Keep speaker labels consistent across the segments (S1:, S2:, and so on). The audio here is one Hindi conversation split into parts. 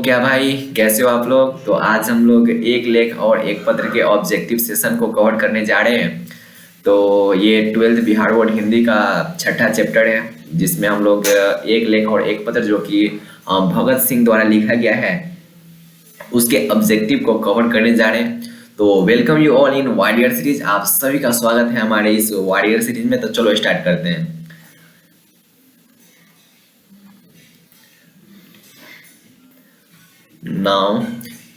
S1: क्या भाई, कैसे हो आप लोग। तो आज हम लोग एक लेख और एक पत्र के ऑब्जेक्टिव सेशन को कवर करने जा रहे हैं। तो ये 12th बिहार बोर्ड हिंदी का छठा चैप्टर है, जिसमें हम लोग एक लेख और एक पत्र जो कि भगत सिंह द्वारा लिखा गया है उसके ऑब्जेक्टिव को कवर करने जा रहे हैं। तो welcome you all in warrior series. आप सभी का स्वागत है हमारे इस वॉरियर सीरीज में। तो चलो स्टार्ट करते हैं। नाउ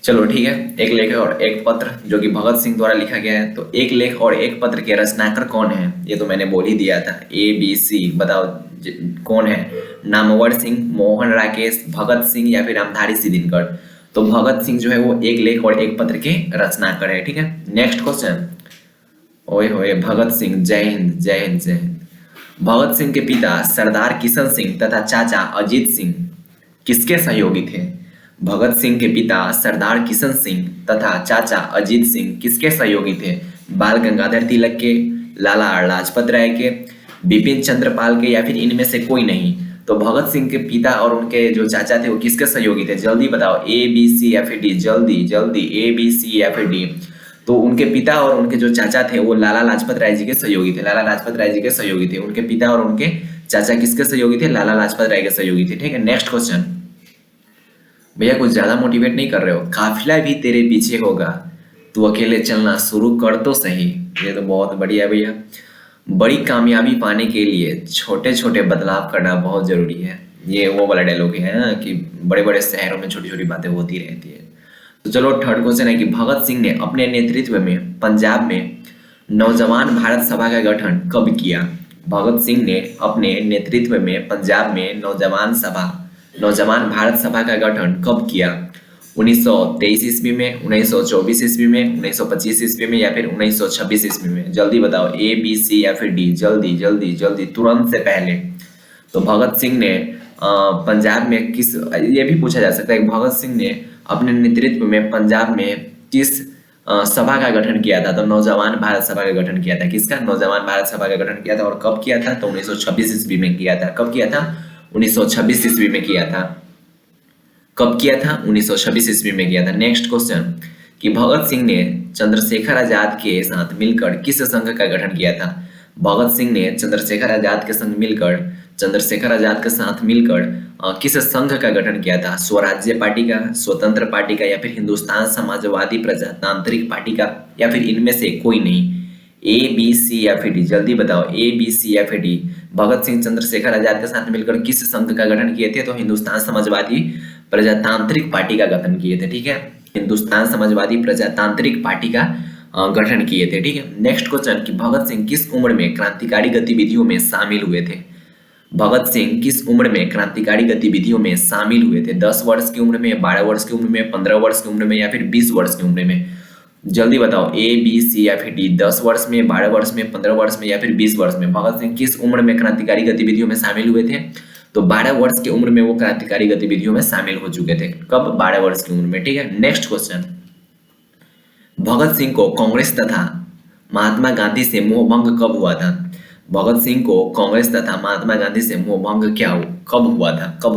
S1: चलो ठीक है, एक लेख और एक पत्र जो कि भगत सिंह द्वारा लिखा गया है। तो एक लेख और एक पत्र के रचनाकार कौन है, ये तो मैंने बोल ही दिया था। ABC बताओ कौन है। नामवर सिंह, मोहन राकेश, भगत सिंह या फिर रामधारी सिंह दिनकर। तो भगत सिंह जो है वो एक लेख और एक पत्र के रचनाकार है। ठीक है, नेक्स्ट क्वेश्चन। ओए होए भगत सिंह, जय हिंद जय हिंद जय हिंद। भगत सिंह के पिता सरदार किशन सिंह तथा चाचा अजीत सिंह किसके सहयोगी थे। भगत सिंह के पिता सरदार किशन सिंह तथा चाचा अजीत सिंह किसके सहयोगी थे। बाल गंगाधर तिलक के, लाला लाजपत राय के, बिपिन चंद्र पाल के या फिर इनमें से कोई नहीं। तो भगत सिंह के पिता और उनके जो चाचा थे वो किसके सहयोगी थे, जल्दी बताओ। ABC या फिर डी, जल्दी जल्दी ABC या फिर डी। तो उनके पिता और उनके जो चाचा थे वो लाला लाजपत राय जी के सहयोगी थे। लाला लाजपत राय जी के सहयोगी थे उनके पिता, और उनके चाचा किसके सहयोगी थे, लाला लाजपत राय के सहयोगी थे। ठीक है, नेक्स्ट क्वेश्चन। भैया कुछ ज्यादा मोटिवेट नहीं कर रहे हो। काफिला भी तेरे पीछे होगा, तू अकेले चलना शुरू कर तो सही। ये तो बहुत बढ़िया भैया। बड़ी कामयाबी पाने के लिए छोटे छोटे बदलाव करना बहुत जरूरी है। ये वो वाला डायलॉग है ना कि बड़े बड़े शहरों में छोटी छोटी बातें होती रहती है। तो चलो थर्ड क्वेश्चन है कि भगत सिंह ने अपने नेतृत्व में पंजाब में नौजवान भारत सभा का गठन कब किया। भगत सिंह ने अपने नेतृत्व में पंजाब में नौजवान भारत सभा का गठन कब किया। 1923 ईस्वी में, 1924 ईस्वी में, 1925 ईस्वी में या फिर 1926 ईस्वी में। जल्दी बताओ ABC या फिर डी, जल्दी जल्दी जल्दी तुरंत से पहले। तो भगत सिंह ने पंजाब में किस, ये भी पूछा जा सकता है कि भगत सिंह ने अपने नेतृत्व में पंजाब में किस सभा का गठन किया था। तो नौजवान भारत सभा का गठन किया था। किसका, नौजवान भारत सभा का गठन किया था। और कब किया था, तो 1926 ईस्वी में किया था। कब किया था, 1926 ईस्वी में किया था। कब किया था, 1926 ईस्वी में किया था। नेक्स्ट क्वेश्चन कि भगत सिंह ने चंद्रशेखर आजाद के साथ मिलकर किस संघ का गठन किया था। भगत सिंह ने चंद्रशेखर आजाद के साथ मिलकर किस संघ का गठन किया था। स्वराज्य पार्टी का, स्वतंत्र पार्टी का या फिर हिंदुस्तान समाजवादी प्रजातांत्रिक पार्टी का या फिर इनमें से कोई नहीं। ABC या फिर डी, जल्दी बताओ। ABC या फिर डी। भगत सिंह चंद्रशेखर आजाद के साथ मिलकर किस संघ का गठन किए थे, तो हिंदुस्तान समाजवादी प्रजातांत्रिक पार्टी का गठन किए थे। ठीक है, हिंदुस्तान समाजवादी प्रजातांत्रिक पार्टी का गठन किए थे। ठीक है, नेक्स्ट क्वेश्चन कि भगत सिंह किस उम्र में क्रांतिकारी गतिविधियों में शामिल हुए थे। भगत सिंह किस उम्र में क्रांतिकारी गतिविधियों में शामिल हुए थे। 10 वर्ष की उम्र में, 12 वर्ष की उम्र में, 15 वर्ष की उम्र में या फिर 20 वर्ष की उम्र में। जल्दी बताओ ABC या फिर डी। 10 वर्ष में, 12 वर्ष में, 15 वर्ष में या फिर 20 वर्ष में। भगत सिंह किस उम्र में क्रांतिकारी गतिविधियों में शामिल हुए थे, तो 12 वर्ष की उम्र में वो क्रांतिकारी गतिविधियों में शामिल हो चुके थे। कब, 12 वर्ष की उम्र में। ठीक है, नेक्स्ट क्वेश्चन। भगत सिंह को कांग्रेस तथा महात्मा गांधी से मोहभंग कब हुआ था। भगत सिंह को कांग्रेस तथा महात्मा गांधी से मोहभंग कब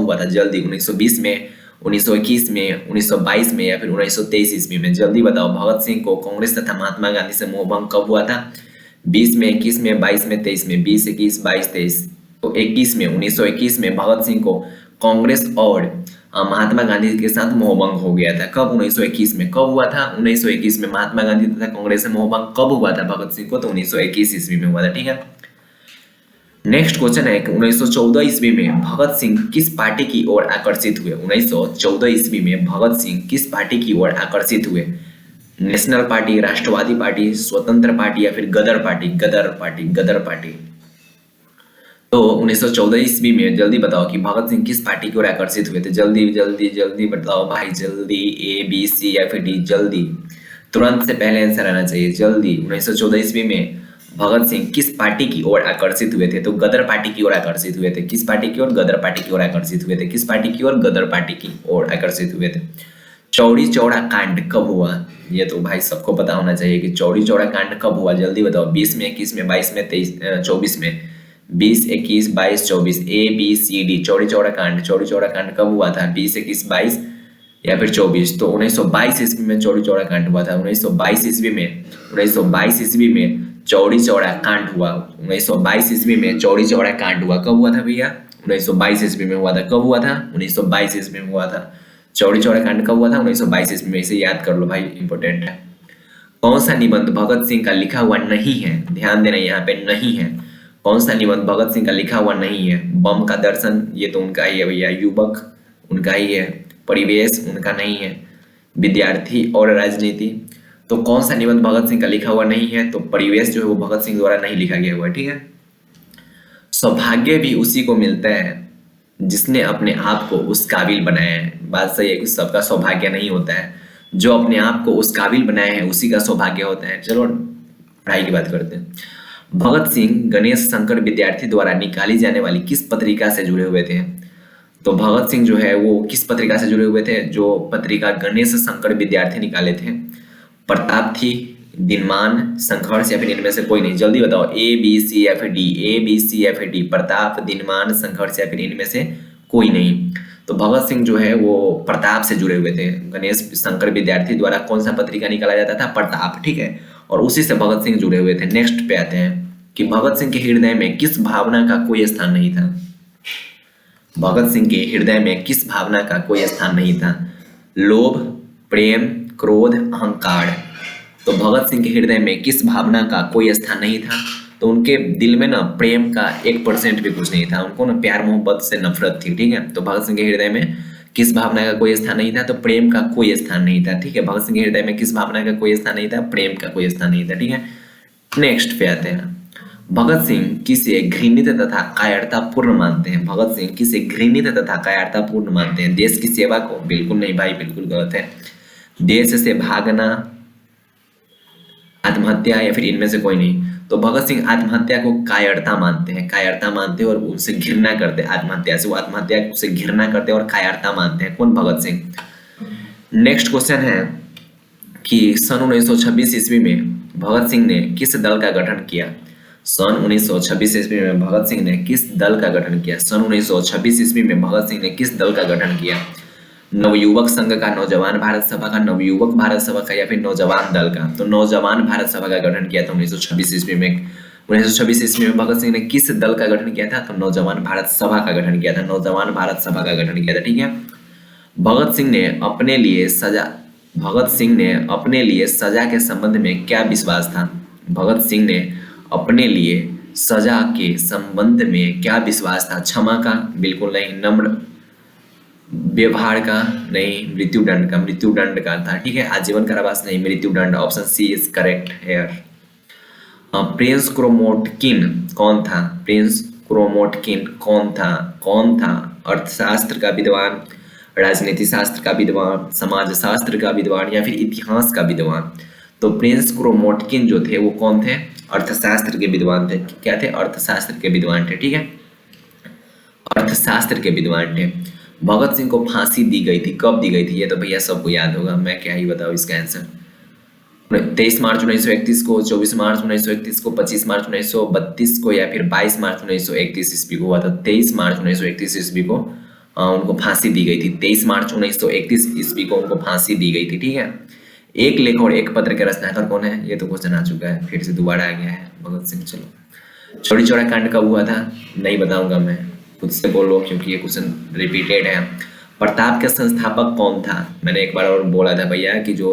S1: हुआ था। जल्दी, 1920 में, 1921 में, 1922 में या फिर 1923 ईस्वी में। जल्दी बताओ, भगत सिंह को कांग्रेस तथा महात्मा गांधी से मोहभंग कब हुआ था। 20 में, 21 में, 22 में, 23 में। 20, 21, 22, 23। तो 21 में, 1921 में भगत सिंह को कांग्रेस और महात्मा गांधी के साथ मोहभंग हो गया था। कब, 1921 में। कब हुआ था, 1921 में। महात्मा गांधी तथा कांग्रेस से मोहभंग कब हुआ था भगत सिंह को, तो 1921 ईस्वी में हुआ था। ठीक है, नेक्स्ट क्वेश्चन है कि 1914 ईस्वी में भगत सिंह किस पार्टी की ओर आकर्षित हुए। 1914 ईस्वी में भगत सिंह किस पार्टी की ओर आकर्षित हुए। नेशनल पार्टी, राष्ट्रवादी पार्टी, स्वतंत्र पार्टी या फिर गदर पार्टी। तो 1914 ईस्वी में जल्दी बताओ कि भगत सिंह किस पार्टी की ओर आकर्षित हुए थे। जल्दी जल्दी जल्दी बताओ भाई, जल्दी। ABC या फिर डी, जल्दी। तुरंत से पहले आंसर आना चाहिए, जल्दी। 1914 ईस्वी में भगत सिंह किस पार्टी की ओर आकर्षित हुए थे, तो गदर पार्टी की ओर आकर्षित हुए थे। किस पार्टी की ओर, गदर पार्टी की ओर आकर्षित हुए थे। किस पार्टी की ओर, गदर पार्टी की ओर आकर्षित हुए थे। चौड़ी चौड़ा कांड कब हुआ, ये तो भाई सबको पता होना चाहिए कि चौड़ी चौड़ा कांड कब हुआ। जल्दी बताओ। 20 में, 21 में, 22 में, 23, 24 में। 20, 21, 22, 24। ABC, D। चौड़ी चौड़ा कांड कब हुआ था। 20, 21, 22 या फिर 24। तो 1922 ईस्वी में चौरी चौरा कांड हुआ था। 1922 ईस्वी में चौरी चौरा कांड हुआ। 1922 ईस्वी में चौरी चौरा कांड हुआ। कब हुआ था भैया? 1922 ईस्वी में हुआ था। कब हुआ था? 1922 ईस्वी में हुआ था। चौरी चौरा कांड कब हुआ था? 1922 ईस्वी में। इसे याद कर लो भाई, इंपॉर्टेंट है। कौन सा निबंध भगत सिंह का लिखा हुआ नहीं है? ध्यान देना, यहाँ पे नहीं है। कौन सा निबंध भगत सिंह का लिखा हुआ नहीं है? बम का दर्शन, ये तो उनका ही है भैया। युवक उनका ही है। परिवेश उनका नहीं है। विद्यार्थी और राजनीति, तो कौन सा निबंध भगत सिंह का लिखा हुआ नहीं है? तो परिवेश जो है वो भगत सिंह द्वारा नहीं लिखा गया हुआ है, ठीक है। सौभाग्य भी उसी को मिलता है जिसने अपने आप को उस काबिल बनाया है। बात सही है कि सबका सौभाग्य नहीं होता है। जो अपने आप को उस काबिल बनाया है उसी का सौभाग्य होता है। चलो पढ़ाई की बात करते हैं। भगत सिंह गणेश शंकर विद्यार्थी द्वारा निकाली जाने वाली किस पत्रिका से जुड़े हुए थे? तो भगत सिंह जो है वो किस पत्रिका से जुड़े हुए थे? जो पत्रिका गणेश शंकर विद्यार्थी निकाले थे। प्रताप थी, दिनमान, संघर्ष या फिर इनमें से कोई नहीं? जल्दी बताओ, ए बी सी या फिर डी? ए बी सी या फिर डी? प्रताप, दिनमान, संघर्ष या फिर इनमें से कोई नहीं? तो भगत सिंह जो है वो प्रताप से जुड़े हुए थे। गणेश शंकर विद्यार्थी द्वारा कौन सा पत्रिका निकाला जाता था? प्रताप, ठीक है। और उसी से भगत सिंह जुड़े हुए थे। नेक्स्ट पे आते हैं कि भगत सिंह के हृदय में किस भावना का कोई स्थान नहीं था? भगत सिंह के हृदय में किस भावना का कोई स्थान नहीं था? लोभ, प्रेम, क्रोध, अहंकार। तो भगत सिंह के हृदय में किस भावना का कोई स्थान नहीं था? तो उनके दिल में ना प्रेम का 1% भी कुछ नहीं था। उनको ना प्यार मोहब्बत से नफरत थी, ठीक है। तो भगत सिंह के हृदय में किस भावना का कोई स्थान नहीं था? तो प्रेम का कोई स्थान नहीं था, ठीक है। भगत सिंह के हृदय में किस भावना का कोई स्थान नहीं था? प्रेम का कोई स्थान नहीं था, ठीक है। नेक्स्ट पे आते हैं। भगत सिंह किसे घृणित तथा कायरतापूर्ण मानते हैं? भगत सिंह किसे घृणित तथा कायरतापूर्ण मानते हैं? देश की सेवा को? बिल्कुल नहीं भाई, बिल्कुल गलत है। देश से भागना, आत्महत्या या फिर इनमें से कोई नहीं? तो भगत सिंह आत्महत्या को कायरता मानते हैं। कायरता मानते हैं और उनसे घृणा करते हैं। आत्महत्या से वो आत्महत्या से घृणा करते हैं और कायरता मानते हैं। कौन? भगत सिंह। नेक्स्ट क्वेश्चन है कि सन 1926 ईस्वी में भगत सिंह ने किस दल का गठन किया? सन 1926 ईस्वी में भगत सिंह ने किस दल का गठन किया? सन 1926 ईस्वी में भगत सिंह ने किस दल का गठन किया? नवयुवक संघ का, नौजवान भारत सभा का, नवयुवक भारत सभा का या फिर नौजवान दल का? तो नौजवान भारत सभा का गठन किया था 1926 ईस्वी में। 1926 ईस्वी में भगत सिंह ने किस दल का गठन किया था? तो नौजवान भारत सभा का गठन किया था। नौजवान भारत सभा का गठन किया था, ठीक है। भगत सिंह ने अपने लिए सजा के संबंध में क्या विश्वास था? भगत सिंह ने अपने लिए सजा के संबंध में क्या विश्वास था? क्षमा का? बिल्कुल नहीं। नम्र व्यवहार का? नहीं। मृत्युदंड का था, ठीक है। आजीवन कारावास? नहीं। मृत्युदंड। Option C is correct here. Prince Kropotkin कौन था? प्रिंस क्रोमोटकिन कौन था? अर्थशास्त्र का विद्वान, राजनीति शास्त्र का विद्वान, समाज शास्त्र का विद्वान या फिर इतिहास का विद्वान? तो प्रिंस क्रोमोटकिन जो थे वो कौन थे? अर्थशास्त्र के विद्वान थे। क्या थे? अर्थशास्त्र के विद्वान थे, ठीक है। अर्थशास्त्र के विद्वान थे। भगत सिंह को फांसी दी गई थी। कब दी गई थी? ये तो भैया सबको याद होगा, मैं क्या ही बताऊं इसका आंसर। 23 मार्च 1931 को, 24 मार्च 1931 को, 25 मार्च 1932 को या फिर 22 मार्च 1931 ईस्वी को हुआ था। 23 मार्च 1931 ईस्वी को उनको फांसी दी गई थी। 23 मार्च 1931 ईस्वी को उनको फांसी दी गई थी, ठीक है। एक लेख और एक पत्र के रचनाकार कौन है? ये तो क्वेश्चन आ चुका है, फिर से दोबारा आ गया है। भगत सिंह। चलो, चौरी चौरा कांड कब हुआ था? नहीं बताऊंगा मैं, खुद से बोलो क्योंकि ये क्वेश्चन रिपीटेड है। प्रताप के संस्थापक कौन था? मैंने एक बार और बोला था भैया कि जो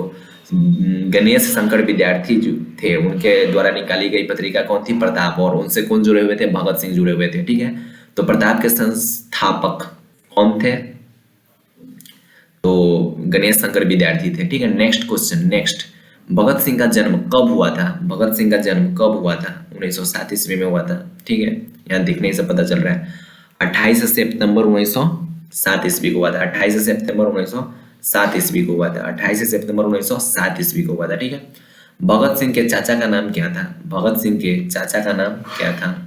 S1: गणेश शंकर विद्यार्थी जो थे उनके द्वारा निकाली गई पत्रिका कौन थी? प्रताप। और उनसे कौन जुड़े हुए थे? भगत सिंह जुड़े हुए थे, ठीक है। तो प्रताप के संस्थापक कौन थे? तो गणेश शंकर विद्यार्थी थे, ठीक है। Next question. Next, Bhagat Singh का जन्म कब हुआ था? भगत सिंह का जन्म कब हुआ था? 1907 ईस्वी में हुआ था, ठीक है। यहाँ दिखने से पता चल रहा है। 28 सितंबर 1907 ईस्वी को हुआ था। 28 सितंबर 1907 ईस्वी को हुआ था। 28 सितंबर 1907 ईस्वी को हुआ था, ठीक है। भगत सिंह के चाचा का नाम क्या था? भगत सिंह के चाचा का नाम क्या था?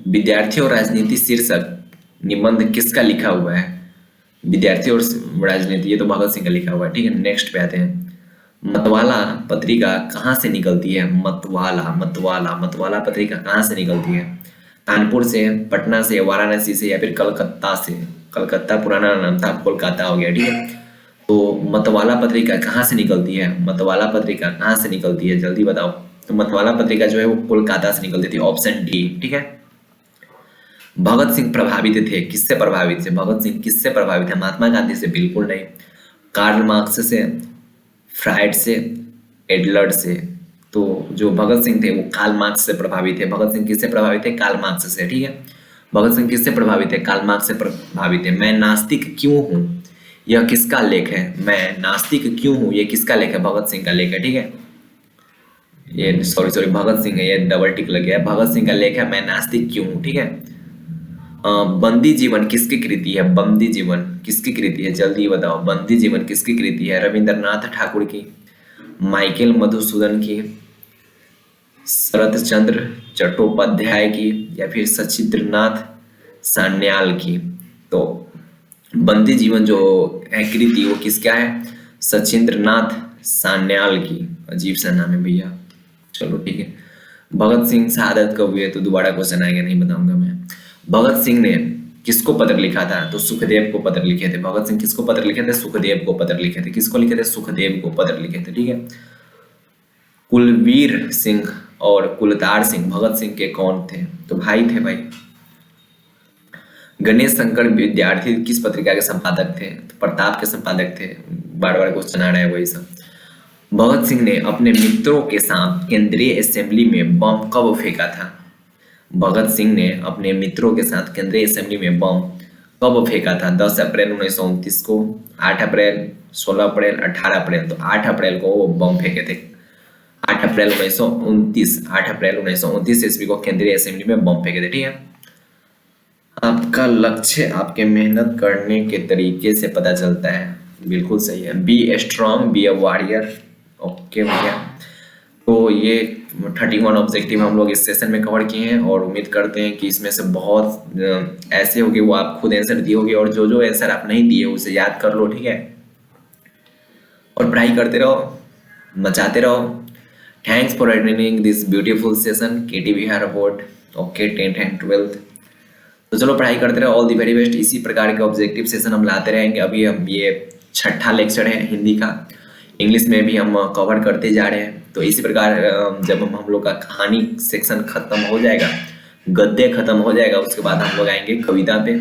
S1: विद्यार्थी और राजनीति शीर्षक निबंध किसका लिखा हुआ है? विद्यार्थी और राजनीति, ये तो भगत सिंह का लिखा हुआ है, ठीक है। नेक्स्ट पे आते हैं। मतवाला पत्रिका कहाँ से निकलती है? मतवाला पत्रिका कहाँ से निकलती है? कानपुर से, पटना से, वाराणसी से या फिर कलकत्ता से। कलकत्ता पुराना नाम था, अब कोलकाता हो गया, ठीक है। तो मतवाला पत्रिका कहाँ से निकलती है? मतवाला पत्रिका कहाँ से निकलती है, जल्दी बताओ। तो मतवाला पत्रिका जो है वो कोलकाता से निकलती थी, ऑप्शन डी, ठीक है। भगत सिंह प्रभावित थे, किससे प्रभावित थे? भगत सिंह किससे प्रभावित थे? महात्मा गांधी से? बिल्कुल नहीं। कार्ल मार्क्स से, फ्राइड से, एडलर्ड से। तो जो भगत सिंह थे वो कार्ल मार्क्स से प्रभावित थे। भगत सिंह किससे प्रभावित थे? कार्ल मार्क्स से, ठीक है। भगत सिंह किससे प्रभावित है? कार्ल मार्क्स से प्रभावित है। मैं नास्तिक क्यों हूँ, यह किसका लेख है? मैं नास्तिक क्यों हूँ, ये किसका लेख है? भगत सिंह का लेख है, ठीक है। ये सॉरी भगत सिंह है, ये डबल टिक लग गया है। भगत सिंह का लेख है मैं नास्तिक क्यों हूँ, ठीक है। बंदी जीवन किसकी कृति है? बंदी जीवन किसकी कृति है, जल्दी बताओ। बंदी जीवन किसकी कृति है? रविंद्रनाथ ठाकुर की, माइकल मधुसूदन की, शरत चंद्र चट्टोपाध्याय की, या फिर सचिंद्रनाथ सान्याल की। तो बंदी जीवन जो है कृति वो किसका है? सचिंद्रनाथ सान्याल की। अजीब सा नाम है भैया, चलो ठीक है। भगत सिंह शहादत कब हुए? तो दोबारा क्वेश्चन आएगा, नहीं बताऊंगा मैं। भगत सिंह ने किसको पत्र लिखा था? तो सुखदेव को पत्र लिखे थे। भगत सिंह किसको पत्र लिखे थे? सुखदेव को पत्र लिखे थे। किसको लिखे थे? सुखदेव को पत्र लिखे थे, ठीक है। कुलवीर सिंह और कुलतार सिंह भगत सिंह के कौन थे? तो भाई थे भाई। गणेश शंकर विद्यार्थी किस पत्रिका के संपादक थे? तो प्रताप के संपादक थे। बार बार क्वेश्चन आ रहा है वही सब। भगत सिंह ने अपने मित्रों के साथ केंद्रीय असेंबली में बम कब फेंका था? भगत सिंह ने अपने मित्रों के साथ केंद्रीय असेंबली में बम कब फेंका था? 10 अप्रैल 1929 को, 8 अप्रैल, 16 अप्रैल, 18 अप्रैल। तो 8 अप्रैल को वो बम फेंके थे। 8 अप्रैल 1929, 8 अप्रैल 1929 ईस्वी को केंद्रीय असेंबली में बम फेंके थे, ठीक है। आपका लक्ष्य आपके मेहनत करने के तरीके से पता चलता है, बिल्कुल सही है। B strong, be a warrior. Okay भैया, तो ये 31 ऑब्जेक्टिव हम लोग इस सेशन में कवर किए हैं और उम्मीद करते हैं कि इसमें से बहुत ऐसे होंगे वो आप खुद आंसर दिए होगे, और जो जो आंसर आप नहीं दिए उसे याद कर लो, ठीक है। और पढ़ाई करते रहो, मचाते रहो। Thanks for attending this beautiful session KT Bihar board. Okay, 10th and 12th। तो चलो पढ़ाई करते रहो, ऑल दी वेरी बेस्ट। इसी प्रकार के ऑब्जेक्टिव सेशन हम लाते रहेंगे। अभी हम ये 6ठा लेक्चर है हिंदी का, इंग्लिश में भी हम कवर करते जा रहे हैं। तो इसी प्रकार जब हम लोग का कहानी सेक्शन खत्म हो जाएगा, गद्य खत्म हो जाएगा, उसके बाद हम लोग आएंगे कविता पे।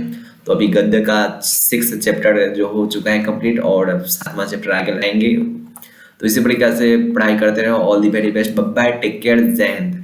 S1: तो अभी गद्य का 6 चैप्टर जो हो चुका है कंप्लीट, और 7वां चैप्टर आगे लाएंगे। तो इसी प्रकार से पढ़ाई करते रहो। All the very best, bye bye, take care, जय हिंद।